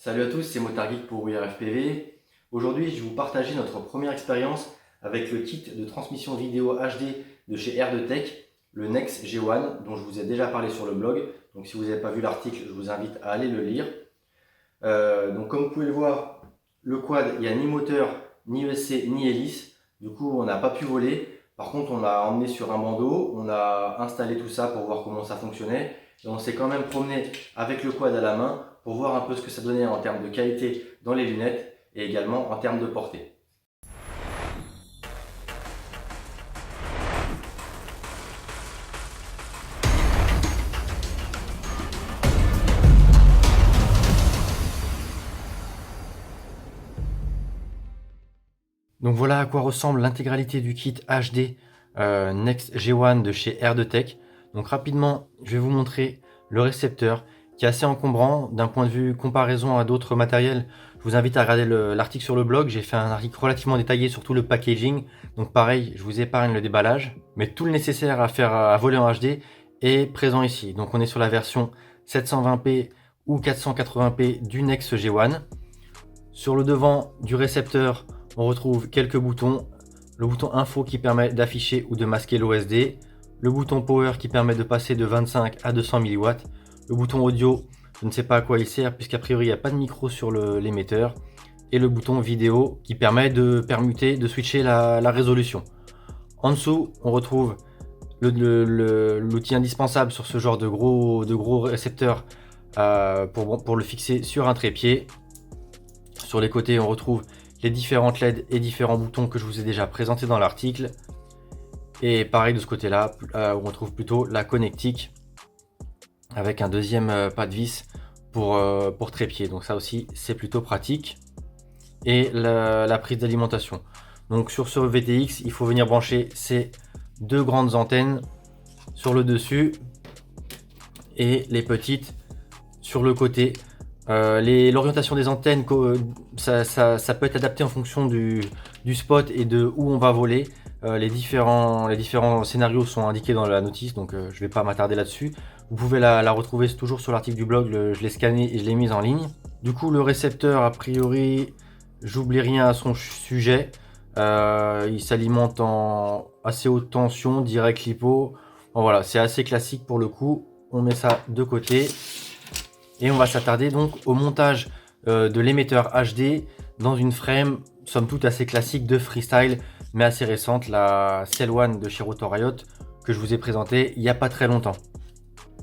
Salut à tous, c'est Motargeek pour WeRFPV. Aujourd'hui, je vais vous partager notre première expérience avec le kit de transmission vidéo HD de chez Air2Tech, le Nex G1, dont je vous ai déjà parlé sur le blog. Donc si vous n'avez pas vu l'article, je vous invite à aller le lire. Donc comme vous pouvez le voir, le quad, il n'y a ni moteur, ni ESC, ni hélice. Du coup, on n'a pas pu voler. Par contre, on l'a emmené sur un bandeau, on a installé tout ça pour voir comment ça fonctionnait. Et on s'est quand même promené avec le quad à la main pour voir un peu ce que ça donnait en termes de qualité dans les lunettes et également en termes de portée. Donc voilà à quoi ressemble l'intégralité du kit HD Nex G1 de chez Air2Tech. Donc rapidement, je vais vous montrer le récepteur qui est assez encombrant d'un point de vue comparaison à d'autres matériels. Je vous invite à regarder l'article sur le blog. J'ai fait un article relativement détaillé sur tout le packaging. Donc pareil, je vous épargne le déballage. Mais tout le nécessaire à faire à voler en HD est présent ici. Donc on est sur la version 720p ou 480p du Nex G1. Sur le devant du récepteur, on retrouve quelques boutons. Le bouton info qui permet d'afficher ou de masquer l'OSD. Le bouton power qui permet de passer de 25 à 200 mW. Le bouton audio, je ne sais pas à quoi il sert puisqu'a priori il n'y a pas de micro sur l'émetteur. Et le bouton vidéo qui permet de permuter, de switcher la résolution. En dessous, on retrouve l'outil indispensable sur ce genre de gros récepteur pour le fixer sur un trépied. Sur les côtés, on retrouve les différentes LED et différents boutons que je vous ai déjà présentés dans l'article. Et pareil de ce côté-là, on retrouve plutôt la connectique avec un deuxième pas de vis pour trépied. Donc ça aussi, c'est plutôt pratique. Et la prise d'alimentation. Donc sur ce VTX, il faut venir brancher ces deux grandes antennes sur le dessus et les petites sur le côté. L'orientation des antennes, ça peut être adapté en fonction du spot et de où on va voler. Les différents scénarios sont indiqués dans la notice, donc je ne vais pas m'attarder là-dessus. Vous pouvez la retrouver toujours sur l'article du blog, je l'ai scanné et je l'ai mise en ligne. Du coup, le récepteur, a priori, j'oublie rien à son sujet. Il s'alimente en assez haute tension, direct lipo. Bon, voilà, c'est assez classique pour le coup. On met ça de côté. Et on va s'attarder donc au montage de l'émetteur HD dans une frame somme toute assez classique de freestyle mais assez récente, la Cell1 de chez Rotor-Riot que je vous ai présenté il n'y a pas très longtemps.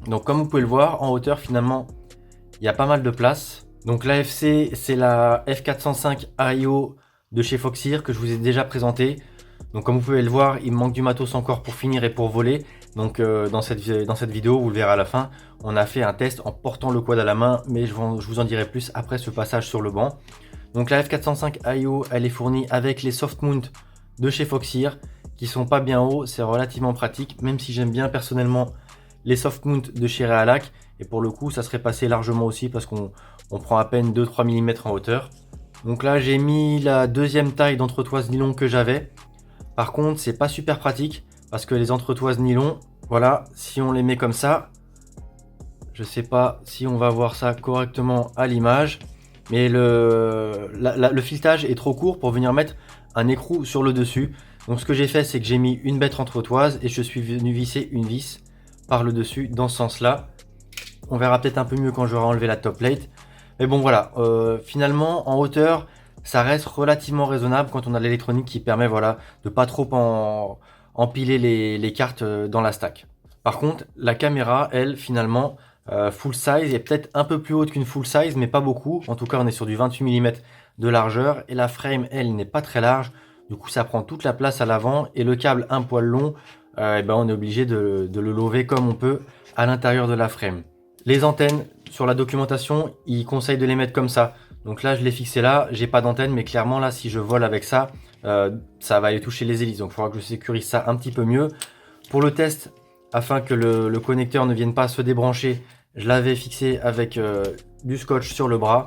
Donc comme vous pouvez le voir, en hauteur finalement il y a pas mal de place. Donc l'AFC, c'est la F405 AIO de chez Foxeer que je vous ai déjà présenté. Donc comme vous pouvez le voir, il me manque du matos encore pour finir et pour voler. Donc dans cette vidéo, vous le verrez à la fin, on a fait un test en portant le quad à la main, mais je vous en dirai plus après ce passage sur le banc. Donc la F405 AIO, elle est fournie avec les soft mount de chez Foxeer, qui sont pas bien hauts, c'est relativement pratique, même si j'aime bien personnellement les soft mount de chez Realac. Et pour le coup, ça serait passé largement aussi parce qu'on prend à peine 2-3 mm en hauteur. Donc là, j'ai mis la deuxième taille d'entretoise nylon que j'avais. Par contre, c'est pas super pratique parce que les entretoises nylon, voilà, si on les met comme ça, je sais pas si on va voir ça correctement à l'image, mais le filetage est trop court pour venir mettre un écrou sur le dessus. Donc ce que j'ai fait, c'est que j'ai mis une bête entretoise et je suis venu visser une vis par le dessus dans ce sens-là. On verra peut-être un peu mieux quand j'aurai enlevé la top plate. Mais bon voilà, finalement en hauteur, ça reste relativement raisonnable quand on a l'électronique qui permet voilà, de pas trop empiler les cartes dans la stack. Par contre, la caméra, elle, finalement, full size, est peut-être un peu plus haute qu'une full size, mais pas beaucoup. En tout cas, on est sur du 28 mm de largeur. Et la frame, elle, n'est pas très large. Du coup, ça prend toute la place à l'avant. Et le câble un poil long, et ben, on est obligé de le lever comme on peut à l'intérieur de la frame. Les antennes, sur la documentation, ils conseillent de les mettre comme ça. Donc là, je l'ai fixé là, j'ai pas d'antenne, mais clairement là, si je vole avec ça, ça va aller toucher les hélices. Donc il faudra que je sécurise ça un petit peu mieux. Pour le test, afin que le connecteur ne vienne pas se débrancher, je l'avais fixé avec du scotch sur le bras.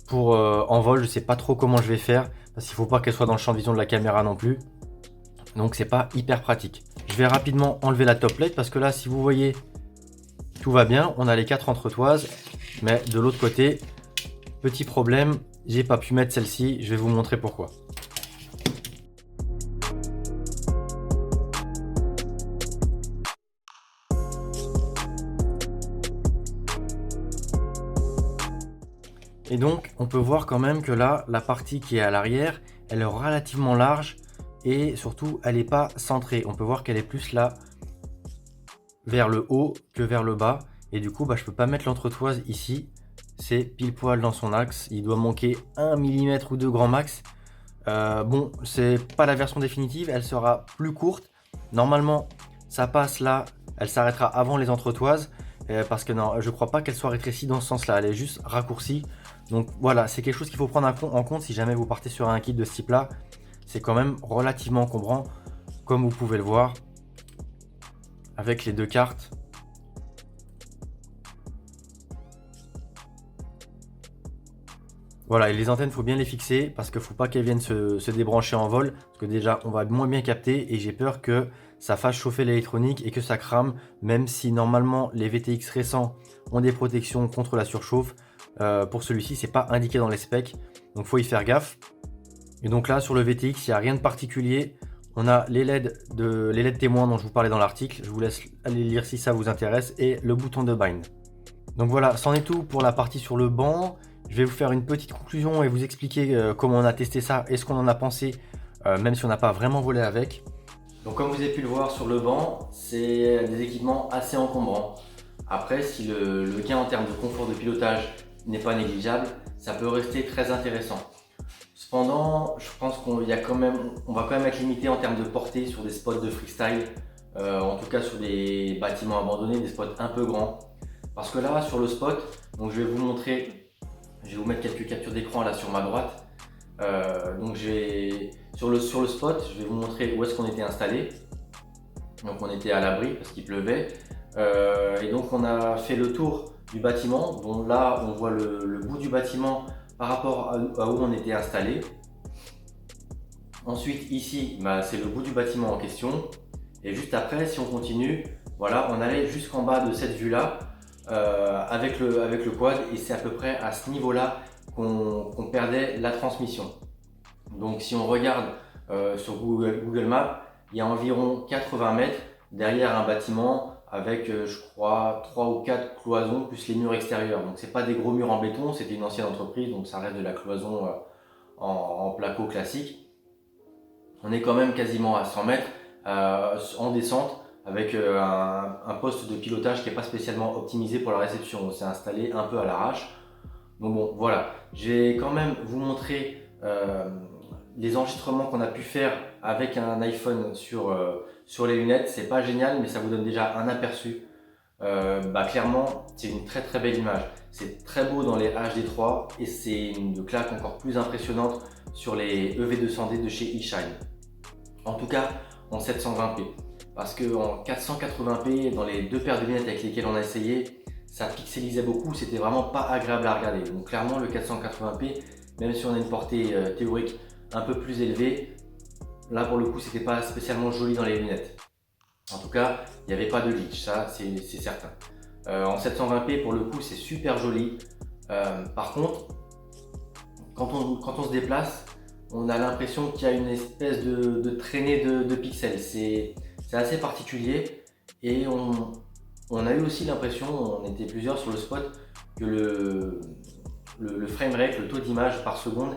Pour en vol, je sais pas trop comment je vais faire, parce qu'il faut pas qu'elle soit dans le champ de vision de la caméra non plus. Donc c'est pas hyper pratique. Je vais rapidement enlever la top plate, parce que là, si vous voyez, tout va bien. On a les 4 entretoises, mais de l'autre côté, Petit problème, j'ai pas pu mettre celle-ci, je vais vous montrer pourquoi. Et donc, on peut voir quand même que là, la partie qui est à l'arrière, elle est relativement large et surtout, elle n'est pas centrée. On peut voir qu'elle est plus là vers le haut que vers le bas. Et du coup, je peux pas mettre l'entretoise ici. C'est pile poil dans son axe. Il doit manquer 1 mm ou 2 grand max. Bon, c'est pas la version définitive, elle sera plus courte. Normalement, ça passe là, elle s'arrêtera avant les entretoises. Parce que non, je crois pas qu'elle soit rétrécie dans ce sens-là, elle est juste raccourcie. Donc voilà, c'est quelque chose qu'il faut prendre en compte si jamais vous partez sur un kit de ce type-là. C'est quand même relativement encombrant, comme vous pouvez le voir, avec les deux cartes. Voilà, et les antennes, il faut bien les fixer parce qu'il ne faut pas qu'elles viennent se débrancher en vol. Parce que déjà, on va moins bien capter et j'ai peur que ça fasse chauffer l'électronique et que ça crame. Même si normalement, les VTX récents ont des protections contre la surchauffe. Pour celui-ci, c'est pas indiqué dans les specs. Donc, il faut y faire gaffe. Et donc là, sur le VTX, il n'y a rien de particulier. On a les LED témoins dont je vous parlais dans l'article. Je vous laisse aller lire si ça vous intéresse. Et le bouton de bind. Donc voilà, c'en est tout pour la partie sur le banc. Je vais vous faire une petite conclusion et vous expliquer comment on a testé ça et ce qu'on en a pensé, même si on n'a pas vraiment volé avec. Donc comme vous avez pu le voir sur le banc, c'est des équipements assez encombrants. Après, si le gain en termes de confort de pilotage n'est pas négligeable, ça peut rester très intéressant. Cependant, je pense qu'on va quand même être limité en termes de portée sur des spots de freestyle, en tout cas sur des bâtiments abandonnés, des spots un peu grands. Parce que là, sur le spot, donc je vais vous montrer, je vais vous mettre quelques captures d'écran là sur ma droite. Donc sur le spot, je vais vous montrer où est-ce qu'on était installé. Donc on était à l'abri parce qu'il pleuvait. Et donc on a fait le tour du bâtiment. Donc là, on voit le bout du bâtiment par rapport à où on était installé. Ensuite, ici, c'est le bout du bâtiment en question. Et juste après, si on continue, voilà, on allait jusqu'en bas de cette vue-là. Avec le quad, et c'est à peu près à ce niveau-là qu'on perdait la transmission. Donc si on regarde sur Google Maps, il y a environ 80 mètres derrière un bâtiment avec je crois 3 ou 4 cloisons plus les murs extérieurs. Donc c'est pas des gros murs en béton, c'était une ancienne entreprise, donc ça reste de la cloison en placo classique. On est quand même quasiment à 100 mètres en descente, avec un poste de pilotage qui n'est pas spécialement optimisé pour la réception. On s'est installé un peu à l'arrache. Donc bon, voilà. Je vais quand même vous montrer les enregistrements qu'on a pu faire avec un iPhone sur les lunettes. C'est pas génial, mais ça vous donne déjà un aperçu. Clairement, c'est une très très belle image. C'est très beau dans les HD3 et c'est une claque encore plus impressionnante sur les EV200D de chez eShine. En tout cas, en 720p. Parce qu'en 480p, dans les deux paires de lunettes avec lesquelles on a essayé, ça pixelisait beaucoup, c'était vraiment pas agréable à regarder. Donc clairement, le 480p, même si on a une portée théorique un peu plus élevée, là pour le coup, c'était pas spécialement joli dans les lunettes. En tout cas, il n'y avait pas de glitch, ça c'est certain. En 720p, pour le coup, c'est super joli. Par contre, quand on se déplace, on a l'impression qu'il y a une espèce de traînée de pixels. C'est assez particulier et on a eu aussi l'impression, on était plusieurs sur le spot, que le framerate, le taux d'image par seconde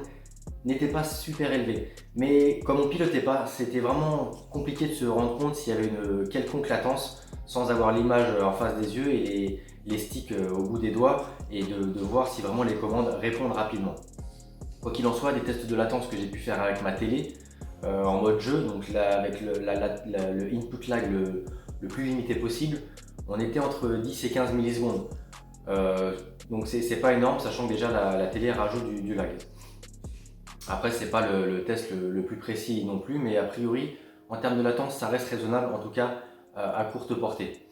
n'était pas super élevé. Mais comme on pilotait pas, c'était vraiment compliqué de se rendre compte s'il y avait une quelconque latence sans avoir l'image en face des yeux et les sticks au bout des doigts et de voir si vraiment les commandes répondent rapidement. Quoi qu'il en soit, des tests de latence que j'ai pu faire avec ma télé en mode jeu, donc là, avec le input lag le plus limité possible, on était entre 10 et 15 millisecondes. Donc c'est pas énorme, sachant que déjà la télé rajoute du lag. Après, c'est pas le test le plus précis non plus, mais a priori, en termes de latence, ça reste raisonnable, en tout cas à courte portée.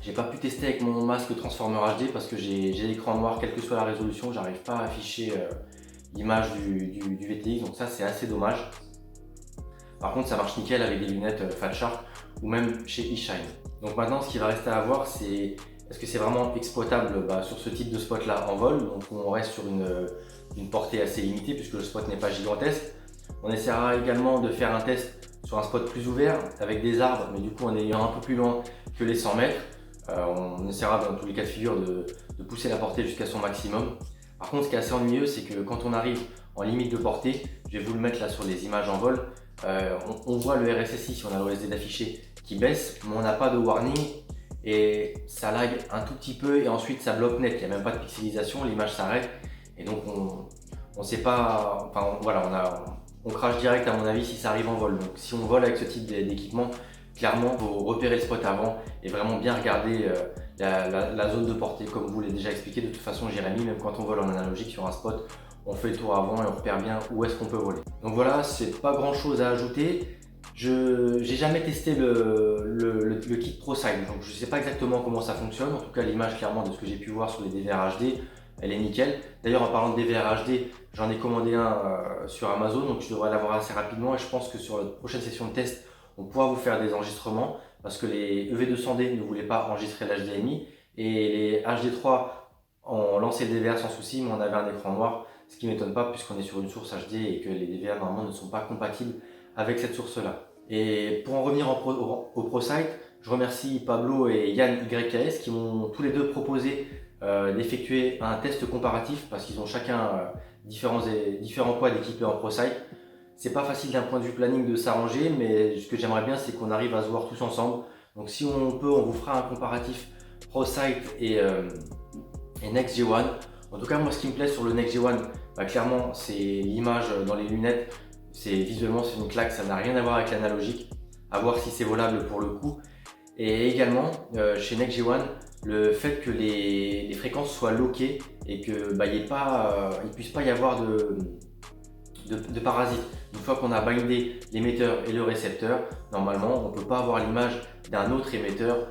J'ai pas pu tester avec mon masque Transformer HD parce que j'ai l'écran noir, quelle que soit la résolution, j'arrive pas à afficher l'image du VTX, donc ça c'est assez dommage. Par contre, ça marche nickel avec des lunettes Fat Shark ou même chez eShine. Donc maintenant, ce qui va rester à voir, c'est est-ce que c'est vraiment exploitable sur ce type de spot là en vol, donc on reste sur une portée assez limitée puisque le spot n'est pas gigantesque. On essaiera également de faire un test sur un spot plus ouvert avec des arbres, mais du coup en ayant un peu plus loin que les 100 mètres. On essaiera dans tous les cas de figure de pousser la portée jusqu'à son maximum. Par contre, ce qui est assez ennuyeux, c'est que quand on arrive en limite de portée, je vais vous le mettre là sur les images en vol, on voit le RSSI si on a l'OSD d'affiché qui baisse, mais on n'a pas de warning et ça lag un tout petit peu et ensuite ça bloque net, il n'y a même pas de pixelisation, l'image s'arrête et donc on sait pas, enfin voilà, on crache direct à mon avis si ça arrive en vol. Donc si on vole avec ce type d'équipement, clairement, il faut repérer le spot avant et vraiment bien regarder la zone de portée comme vous l'avez déjà expliqué. De toute façon, Jérémy, même quand on vole en analogique sur un spot, on fait le tour avant et on repère bien où est-ce qu'on peut voler. Donc voilà, c'est pas grand chose à ajouter. Je n'ai jamais testé le kit ProSight, donc je ne sais pas exactement comment ça fonctionne. En tout cas, l'image clairement de ce que j'ai pu voir sur les DVR HD, elle est nickel. D'ailleurs, en parlant de DVR HD, j'en ai commandé un sur Amazon, donc je devrais l'avoir assez rapidement et je pense que sur la prochaine session de test, on pourra vous faire des enregistrements parce que les EV200D ne voulaient pas enregistrer l'HDMI et les HD3 ont lancé le DVR sans souci, mais on avait un écran noir, ce qui ne m'étonne pas puisqu'on est sur une source HD et que les DVR normalement ne sont pas compatibles avec cette source-là. Et pour en revenir au ProSight, je remercie Pablo et Yann YKS qui m'ont tous les deux proposé d'effectuer un test comparatif parce qu'ils ont chacun différents poids d'équipés en ProSight. C'est pas facile d'un point de vue planning de s'arranger, mais ce que j'aimerais bien, c'est qu'on arrive à se voir tous ensemble. Donc si on peut, on vous fera un comparatif ProSight et Next G1. En tout cas, moi, ce qui me plaît sur le Next G1, clairement, c'est l'image dans les lunettes. Visuellement, c'est une claque, ça n'a rien à voir avec l'analogique. À voir si c'est volable pour le coup. Et également, chez Next G1, le fait que les fréquences soient lockées et qu'il ne puisse pas y avoir de parasites. Une fois qu'on a bindé l'émetteur et le récepteur, normalement on ne peut pas avoir l'image d'un autre émetteur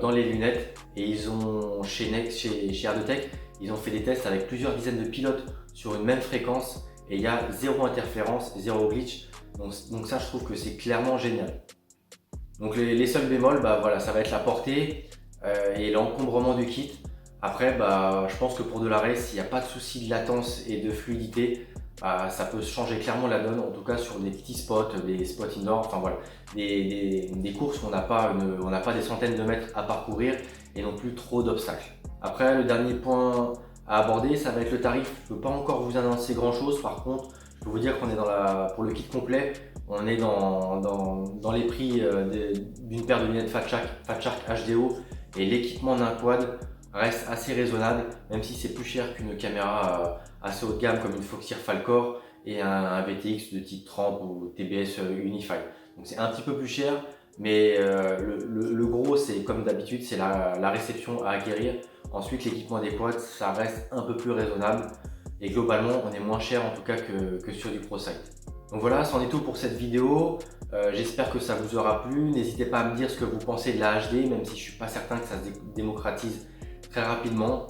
dans les lunettes. Et ils ont chez Erdotech, ils ont fait des tests avec plusieurs dizaines de pilotes sur une même fréquence et il y a zéro interférence, zéro glitch. Donc ça, je trouve que c'est clairement génial. Donc les seuls bémols, voilà, ça va être la portée et l'encombrement du kit. Après, je pense que pour de l'arrêt, s'il n'y a pas de souci de latence et de fluidité, ça peut changer clairement la donne, en tout cas sur des petits spots, des spots indoor, enfin voilà, des courses où on n'a pas des centaines de mètres à parcourir et non plus trop d'obstacles. Après, le dernier point à aborder, ça va être le tarif. Je ne peux pas encore vous annoncer grand chose, par contre, je peux vous dire qu'on est pour le kit complet, on est dans les prix d'une paire de lunettes Fat Shark HDO et l'équipement d'un quad reste assez raisonnable, même si c'est plus cher qu'une caméra assez haut de gamme comme une Foxeer Falcor et un VTX de type 30 ou TBS Unify. Donc c'est un petit peu plus cher, mais le gros, c'est comme d'habitude, c'est la réception à acquérir. Ensuite, l'équipement adéquat, ça reste un peu plus raisonnable et globalement, on est moins cher en tout cas que sur du ProSight. Donc voilà, c'en est tout pour cette vidéo. J'espère que ça vous aura plu. N'hésitez pas à me dire ce que vous pensez de la HD, même si je ne suis pas certain que ça se démocratise très rapidement.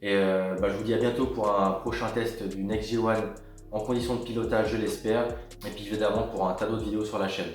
Et je vous dis à bientôt pour un prochain test du Next G1 en conditions de pilotage, je l'espère. Et puis évidemment pour un tas d'autres vidéos sur la chaîne.